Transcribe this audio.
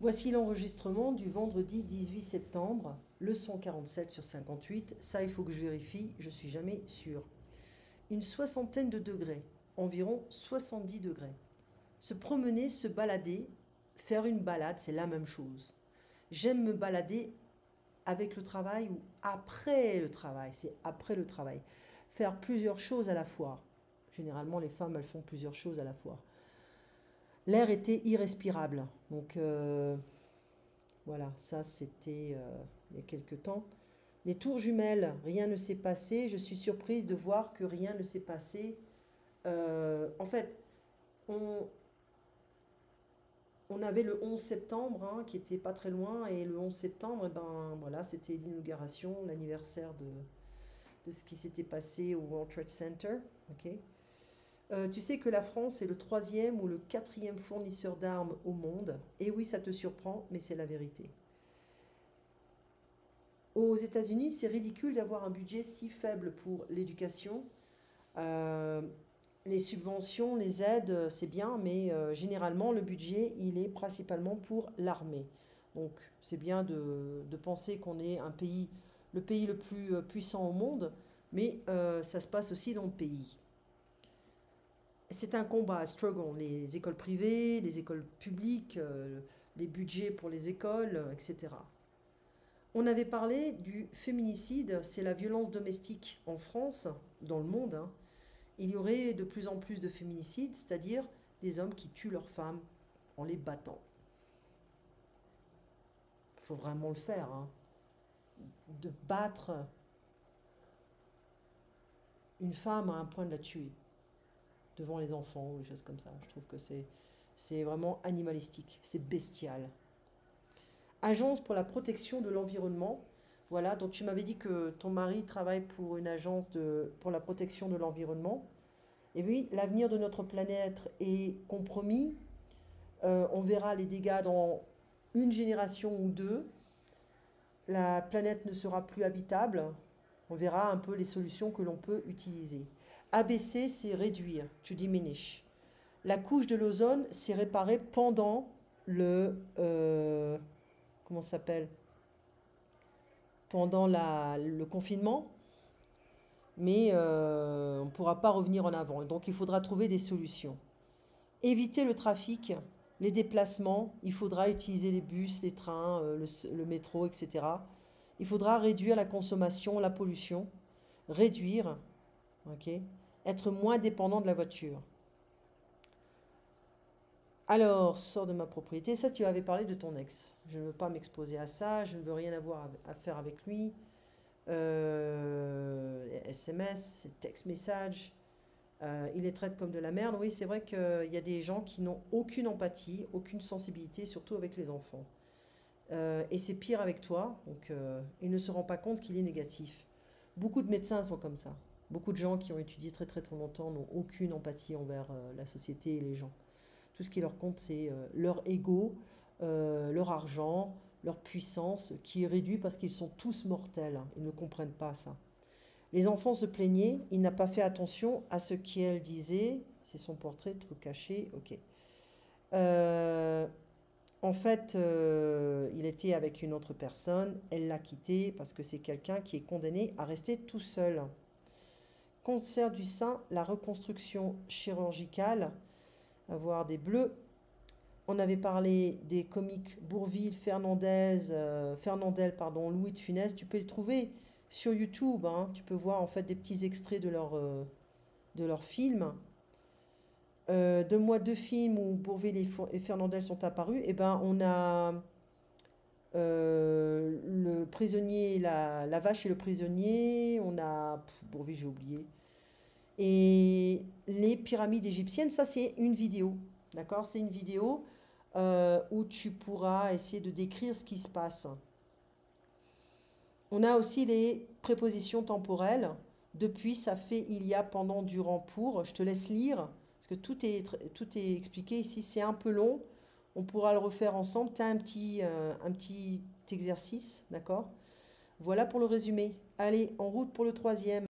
Voici l'enregistrement du vendredi 18 septembre, leçon 47 sur 58. Ça, il faut que je vérifie, je suis jamais sûre. Une soixantaine de degrés, environ 70 degrés. Se promener, se balader, faire une balade, c'est la même chose. J'aime me balader avec le travail ou après le travail, c'est après le travail. Faire plusieurs choses à la fois. Généralement, les femmes, elles font plusieurs choses à la fois. L'air était irrespirable, donc voilà, ça c'était il y a quelque temps. Les tours jumelles, rien ne s'est passé. Je suis surprise de voir que rien ne s'est passé. En fait, on, on avait le 11 septembre hein, qui était pas très loin. Et le 11 septembre, eh ben, voilà, c'était l'inauguration, l'anniversaire de ce qui s'était passé au World Trade Center. Ok. Tu sais que la France est le troisième ou le quatrième fournisseur d'armes au monde. Et oui, ça te surprend, mais c'est la vérité. Aux États-Unis, c'est ridicule d'avoir un budget si faible pour l'éducation. Euh, les subventions, les aides, c'est bien, mais généralement, le budget, il est principalement pour l'armée. Donc, c'est bien de penser qu'on est un pays, le pays le plus puissant au monde, mais ça se passe aussi dans le pays. C'est un combat, un struggle. Les écoles privées, les écoles publiques, les budgets pour les écoles, etc. On avait parlé du féminicide, c'est la violence domestique en France, dans le monde. Hein. Il y aurait de plus en plus de féminicides, c'est-à-dire des hommes qui tuent leurs femmes en les battant. Il faut vraiment le faire, hein. De battre une femme à un point de la tuer devant les enfants ou des choses comme ça. Je trouve que c'est vraiment animalistique, c'est bestial. Agence pour la protection de l'environnement. Voilà, donc tu m'avais dit que ton mari travaille pour une agence pour la protection de l'environnement. Et oui, l'avenir de notre planète est compromis. On verra les dégâts dans une génération ou deux. La planète ne sera plus habitable. On verra un peu les solutions que l'on peut utiliser. ABC, c'est réduire, to diminish. La couche de l'ozone, c'est réparée pendant comment ça s'appelle? Pendant le confinement, mais on ne pourra pas revenir en avant. Donc il faudra trouver des solutions. Éviter le trafic, les déplacements, il faudra utiliser les bus, les trains, le métro, etc. Il faudra réduire la consommation, la pollution, réduire, ok, être moins dépendant de la voiture. Alors, sors de ma propriété. Ça, tu avais parlé de ton ex. Je ne veux pas m'exposer à ça, je ne veux rien avoir à faire avec lui. SMS, text message, il les traite comme de la merde. Oui, c'est vrai qu'il y a des gens qui n'ont aucune empathie, aucune sensibilité, surtout avec les enfants. Et c'est pire avec toi, donc il ne se rend pas compte qu'il est négatif. Beaucoup de médecins sont comme ça. Beaucoup de gens qui ont étudié très très très longtemps n'ont aucune empathie envers la société et les gens. Tout ce qui leur compte, c'est leur ego, leur argent, leur puissance, qui est réduit parce qu'ils sont tous mortels. Ils ne comprennent pas ça. Les enfants se plaignaient, il n'a pas fait attention à ce qu'elle disait. C'est son portrait, truc caché, ok. Euh, En fait, il était avec une autre personne, elle l'a quitté parce que c'est quelqu'un qui est condamné à rester tout seul. Cancer du sein, la reconstruction chirurgicale, avoir des bleus. On avait parlé des comiques Bourvil, Fernandel, pardon, Louis de Funès. Tu peux les trouver sur YouTube. Hein. Tu peux voir en fait des petits extraits de leurs films. Donne-moi deux films où Bourvil et Fernandel sont apparus. Et ben, on a le prisonnier, la vache et le prisonnier. On a Bourvil, j'ai oublié. Et les pyramides égyptiennes, ça c'est une vidéo. D'accord? C'est une vidéo où tu pourras essayer de décrire ce qui se passe. On a aussi les prépositions temporelles. Depuis, ça fait, il y a, pendant, durant, pour. Je te laisse lire, parce que tout est expliqué ici. C'est un peu long. On pourra le refaire ensemble. Tu as un petit exercice, d'accord? Voilà pour le résumé. Allez, en route pour le troisième.